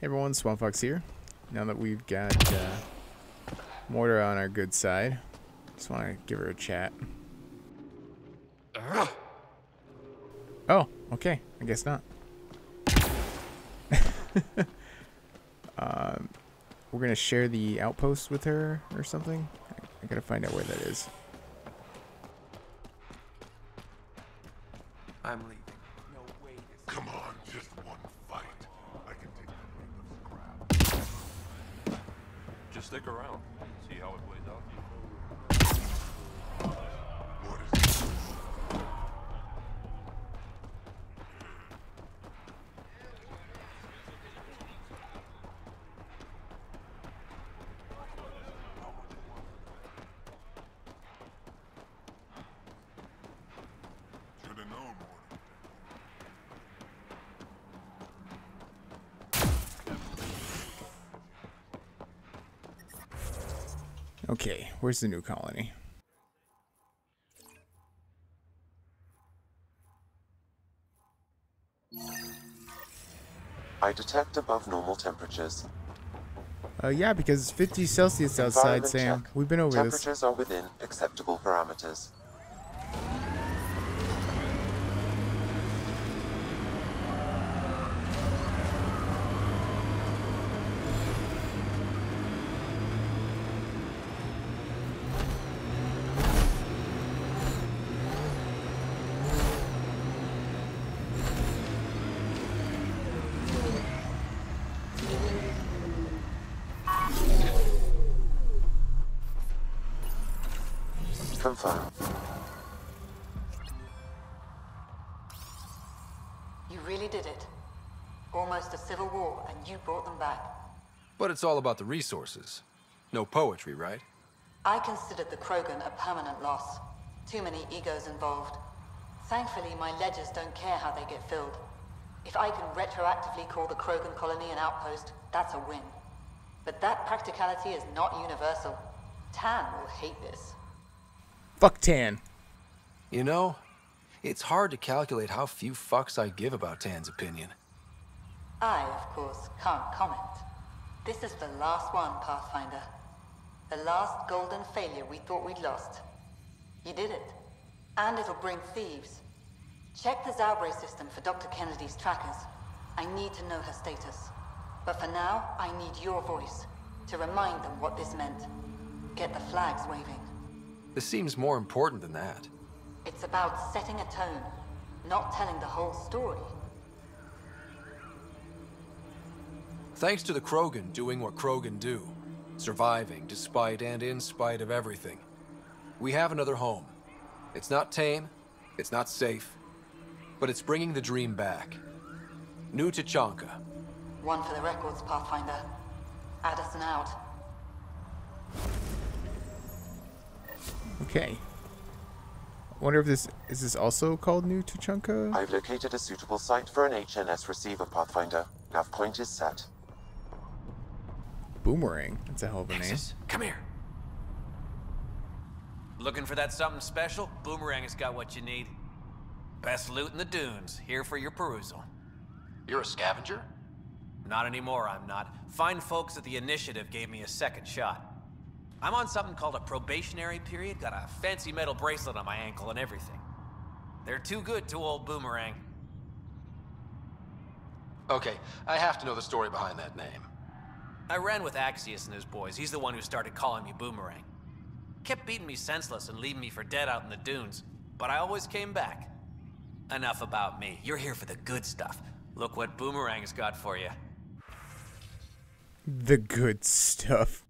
Hey everyone, Swampfox here. Now that we've got Mortar on our good side, just want to give her a chat. Oh, okay. I guess not. We're going to share the outpost with her or something. I got to find out where that is. I'm leaving. No way. Come on, just one fight. I can take the scrap. Just stick around. See how it plays out. What is this? Should have known more. Okay, where's the new colony? I detect above normal temperatures. Yeah, because it's 50 Celsius outside, Environment Sam. check. We've been over this. Temperatures are within acceptable parameters. Confirm. You really did it. Almost a civil war, and you brought them back. But it's all about the resources. No poetry, right? I considered the Krogan a permanent loss. Too many egos involved. Thankfully, my ledgers don't care how they get filled. If I can retroactively call the Krogan colony an outpost, that's a win. But that practicality is not universal. Tan will hate this. Fuck Tan. You know, it's hard to calculate how few fucks I give about Tan's opinion. I, of course, can't comment. This is the last one, Pathfinder. The last golden failure we thought we'd lost. You did it. And it'll bring thieves. Check the Zaubre system for Dr. Kennedy's trackers. I need to know her status. But for now, I need your voice to remind them what this meant. Get the flags waving. This seems more important than that. It's about setting a tone, not telling the whole story. Thanks to the Krogan doing what Krogan do. Surviving despite and in spite of everything. We have another home. It's not tame, it's not safe, but it's bringing the dream back. New Tachanka. One for the records, Pathfinder. Addison out. Okay. I wonder if this is also called New Tuchanka? I've located a suitable site for an HNS receiver, Pathfinder. Nav point is set. Boomerang. That's a hell of a name. Nexus, come here. Looking for that something special? Boomerang has got what you need. Best loot in the dunes, here for your perusal. You're a scavenger? Not anymore, I'm not. Fine folks at the Initiative gave me a second shot. I'm on something called a probationary period, got a fancy metal bracelet on my ankle and everything. They're too good to old Boomerang. Okay, I have to know the story behind that name. I ran with Axius and his boys. He's the one who started calling me Boomerang. Kept beating me senseless and leaving me for dead out in the dunes, but I always came back. Enough about me. You're here for the good stuff. Look what Boomerang's got for you. The good stuff.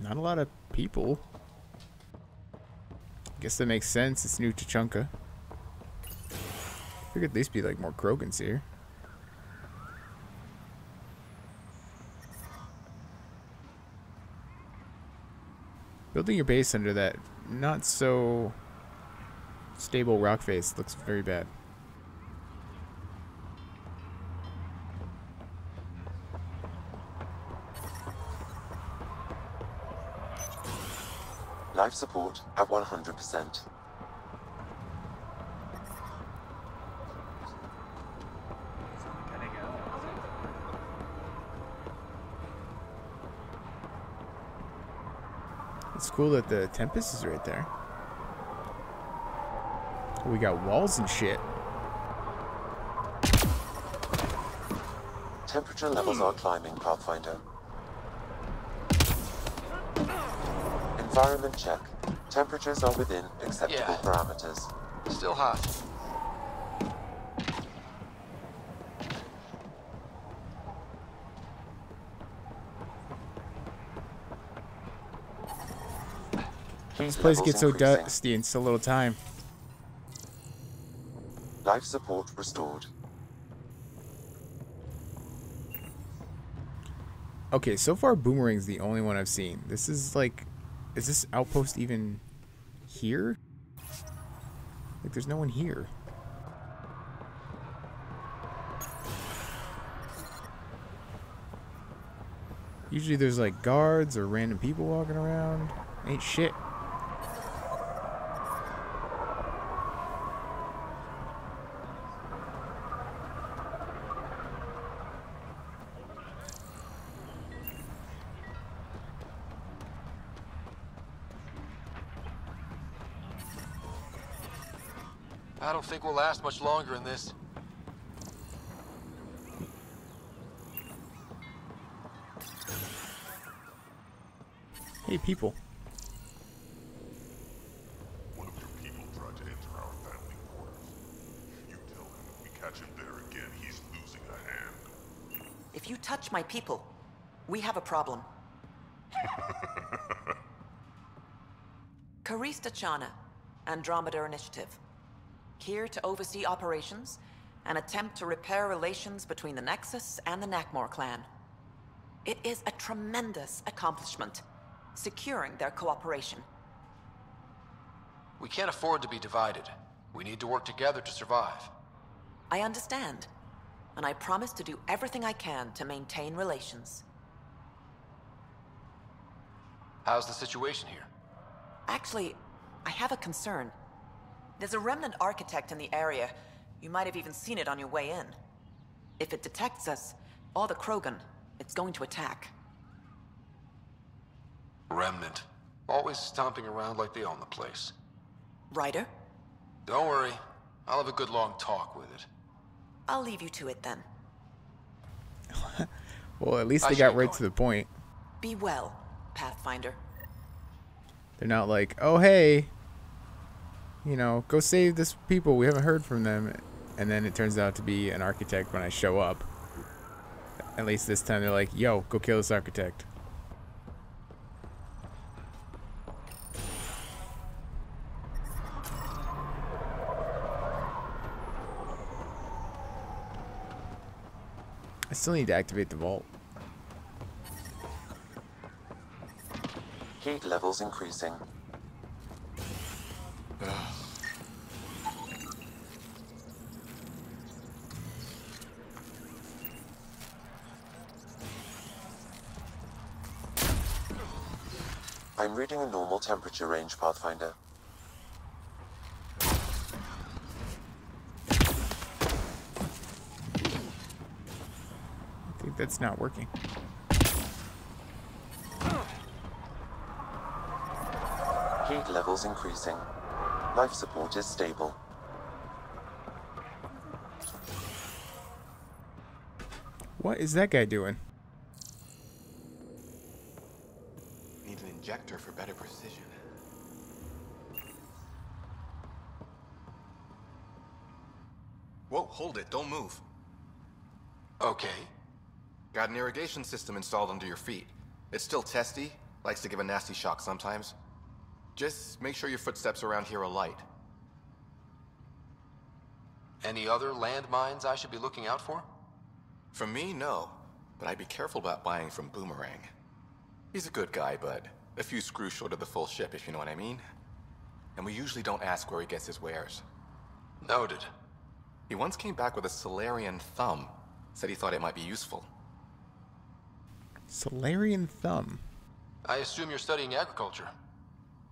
Not a lot of people. Guess that makes sense. It's New Tachanka. There could at least be like more Krogans here. Building your base under that not so stable rock face looks very bad. Life support at 100%. It's cool that the Tempest is right there. We got walls and shit. Temperature levels are climbing, Pathfinder. Environment check. Temperatures are within acceptable parameters. Still hot. This place gets so dusty in so little time. Life support restored. Okay, so far Boomerang's the only one I've seen. This is like... Is this outpost even here? Like, there's no one here. Usually there's like guards or random people walking around. Ain't shit. I don't think we'll last much longer in this. Hey, people. One of your people tried to enter our family quarters. You tell him if we catch him there again, he's losing a hand. If you touch my people, we have a problem. Karista Chana, Andromeda Initiative. Here to oversee operations and attempt to repair relations between the Nexus and the Nakmor clan. It is a tremendous accomplishment, securing their cooperation. We can't afford to be divided. We need to work together to survive. I understand, and I promise to do everything I can to maintain relations. How's the situation here? Actually, I have a concern. There's a remnant architect in the area. You might have even seen it on your way in. If it detects us, all the Krogan, it's going to attack. Remnant. Always stomping around like they own the place. Ryder? Don't worry. I'll have a good long talk with it. I'll leave you to it then. Well, at least they got right to the point. Be well, Pathfinder. They're not like, oh, hey, you know, go save this people. We haven't heard from them. And then it turns out to be an architect when I show up. At least this time they're like, yo, go kill this architect. I still need to activate the vault. Heat levels increasing. I'm reading a normal temperature range, Pathfinder. I think that's not working. Heat levels increasing. Life support is stable. What is that guy doing? Need an injector for better precision. Whoa, hold it, don't move. Okay. Got an irrigation system installed under your feet. It's still testy, Likes to give a nasty shock sometimes. Just make sure your footsteps around here are light. Any other landmines I should be looking out for? From me, no. But I'd be careful about buying from Boomerang. He's a good guy, but a few screws short of the full ship, if you know what I mean. And we usually don't ask where he gets his wares. Noted. He once came back with a Solarian thumb. Said he thought it might be useful. Solarian thumb? I assume you're studying agriculture.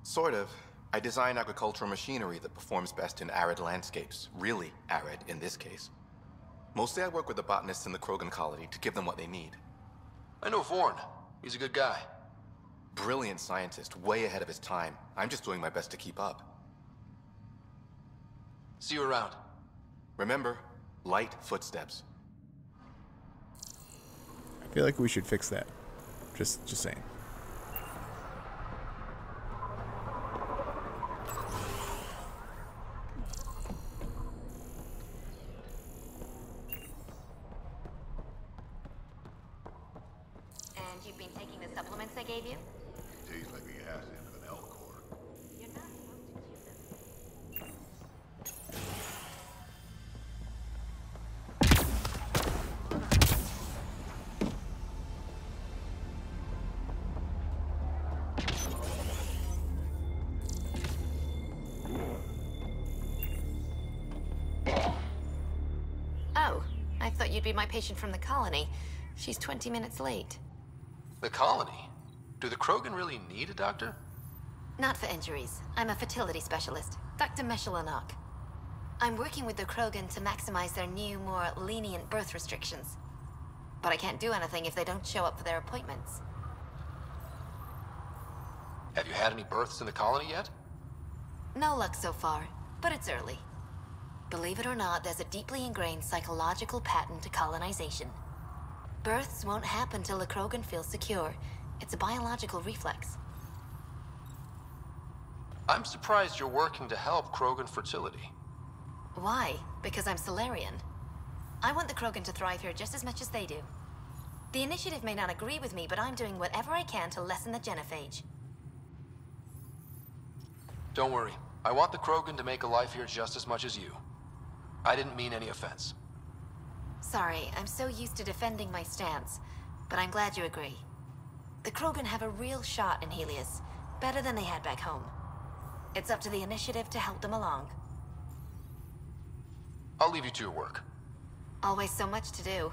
Sort of. I design agricultural machinery that performs best in arid landscapes. Really arid, in this case. Mostly I work with the botanists in the Krogan colony to give them what they need. I know Vorn. He's a good guy. Brilliant scientist, way ahead of his time. I'm just doing my best to keep up. See you around. Remember, light footsteps. I feel like we should fix that. Just saying. And you've been taking the supplements I gave you? Tastes like the ass end of an elk cord. You're not supposed to chew them. Oh, I thought you'd be my patient from the colony. She's 20 minutes late. The colony? Do the Krogan really need a doctor? Not for injuries. I'm a fertility specialist, Dr. Meshalanok. I'm working with the Krogan to maximize their new, more lenient birth restrictions. But I can't do anything if they don't show up for their appointments. Have you had any births in the colony yet? No luck so far, but it's early. Believe it or not, there's a deeply ingrained psychological pattern to colonization. Births won't happen till the Krogan feels secure. It's a biological reflex. I'm surprised you're working to help Krogan fertility. Why? Because I'm Solarian. I want the Krogan to thrive here just as much as they do. The initiative may not agree with me, but I'm doing whatever I can to lessen the genophage. Don't worry. I want the Krogan to make a life here just as much as you. I didn't mean any offense. Sorry, I'm so used to defending my stance, but I'm glad you agree. The Krogan have a real shot in Helios, better than they had back home. It's up to the initiative to help them along. I'll leave you to your work. Always so much to do.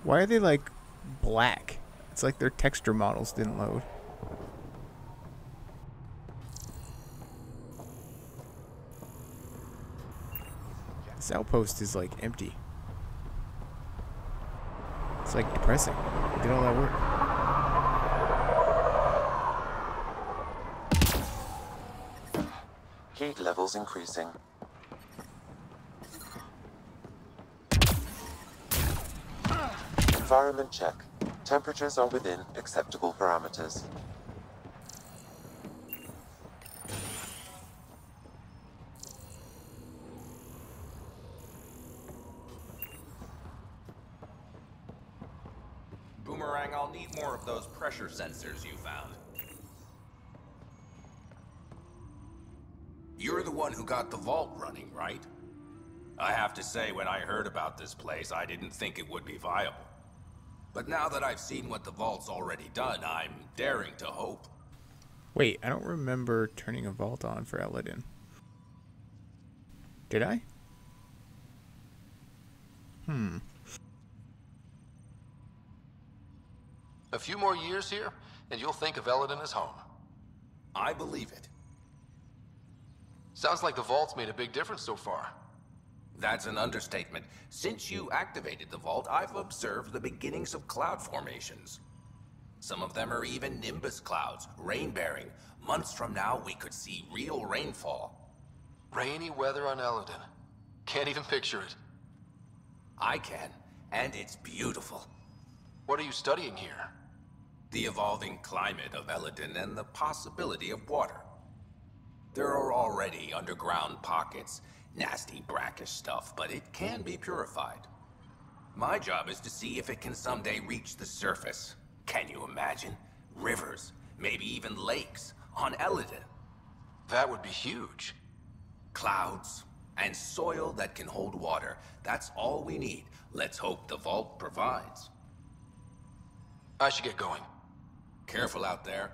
Why are they like black? It's like their texture models didn't load. This outpost is like empty. It's like depressing. I did all that work. Heat levels increasing. Environment check. Temperatures are within acceptable parameters. Boomerang, I'll need more of those pressure sensors you found. You're the one who got the vault running, right? I have to say, when I heard about this place, I didn't think it would be viable. But now that I've seen what the vault's already done, I'm daring to hope. Wait, I don't remember turning a vault on for Elaaden. Did I? A few more years here, and you'll think of Elaaden as home. I believe it. Sounds like the vault's made a big difference so far. That's an understatement. Since you activated the vault, I've observed the beginnings of cloud formations. Some of them are even nimbus clouds, rain-bearing. Months from now, we could see real rainfall. Rainy weather on Elaaden. Can't even picture it. I can, and it's beautiful. What are you studying here? The evolving climate of Elaaden and the possibility of water. There are already underground pockets, nasty brackish stuff, but it can be purified. My job is to see if it can someday reach the surface. Can you imagine? Rivers, maybe even lakes, on Elaaden. That would be huge. Clouds, and soil that can hold water. That's all we need. Let's hope the vault provides. I should get going. Careful out there.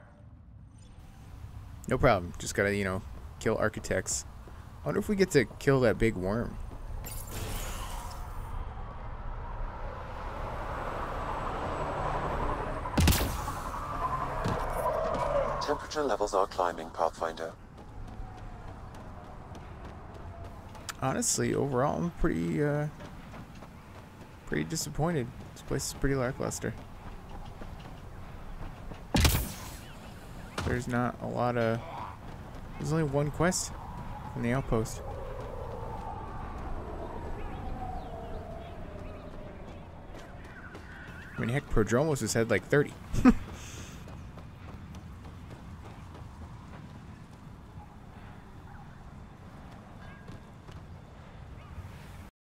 No problem. Just gotta, you know, kill architects. I wonder if we get to kill that big worm. Temperature levels are climbing, Pathfinder. Honestly, overall, I'm pretty disappointed. This place is pretty lackluster. There's not a lot of... There's only one quest in the Outpost. I mean, heck, Prodromos has had like 30.